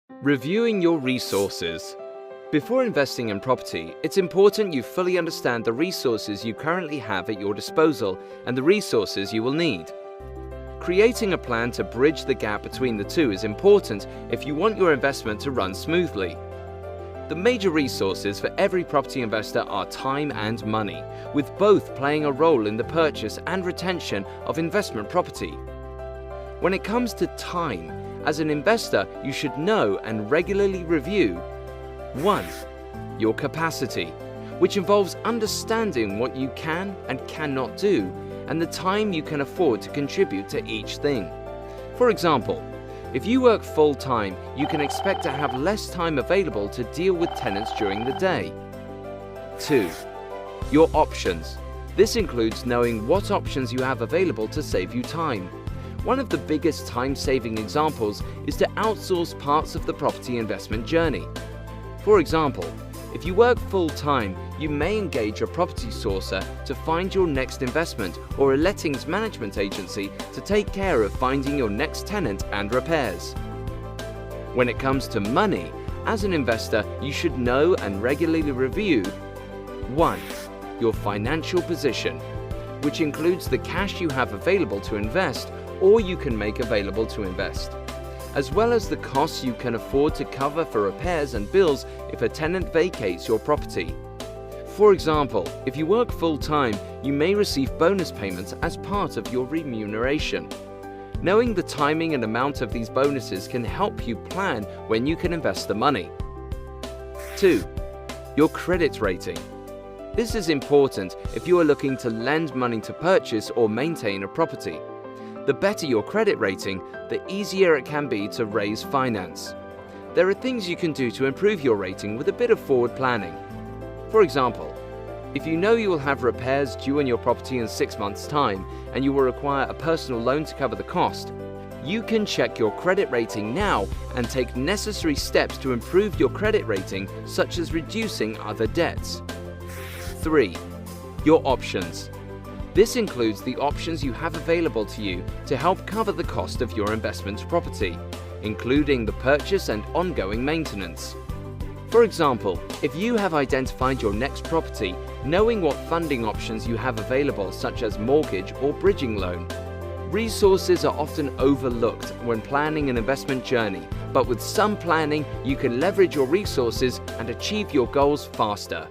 Reviewing your resources. Before investing in property, it's important you fully understand the resources you currently have at your disposal and the resources you will need. Creating a plan to bridge the gap between the two is important if you want your investment to run smoothly. The major resources for every property investor are time and money, with both playing a role in the purchase and retention of investment property. When it comes to time, as an investor, you should know and regularly review 1. Your capacity, which involves understanding what you can and cannot do, and the time you can afford to contribute to each thing. For example, if you work full-time, you can expect to have less time available to deal with tenants during the day. 2. Your options. This includes knowing what options you have available to save you time. One of the biggest time-saving examples is to outsource parts of the property investment journey. For example, if you work full-time, you may engage a property sourcer to find your next investment or a lettings management agency to take care of finding your next tenant and repairs. When it comes to money, as an investor, you should know and regularly review 1. Your financial position, which includes the cash you have available to invest or you can make available to invest, as well as the costs you can afford to cover for repairs and bills if a tenant vacates your property. For example, if you work full-time, you may receive bonus payments as part of your remuneration. Knowing the timing and amount of these bonuses can help you plan when you can invest the money. 2. Your credit rating. This is important if you are looking to lend money to purchase or maintain a property. The better your credit rating, the easier it can be to raise finance. There are things you can do to improve your rating with a bit of forward planning. For example, if you know you will have repairs due on your property in 6 months' time and you will require a personal loan to cover the cost, you can check your credit rating now and take necessary steps to improve your credit rating, such as reducing other debts. 3. Your options. This includes the options you have available to you to help cover the cost of your investment property, including the purchase and ongoing maintenance. For example, if you have identified your next property, knowing what funding options you have available, such as mortgage or bridging loan. Resources are often overlooked when planning an investment journey, but with some planning, you can leverage your resources and achieve your goals faster.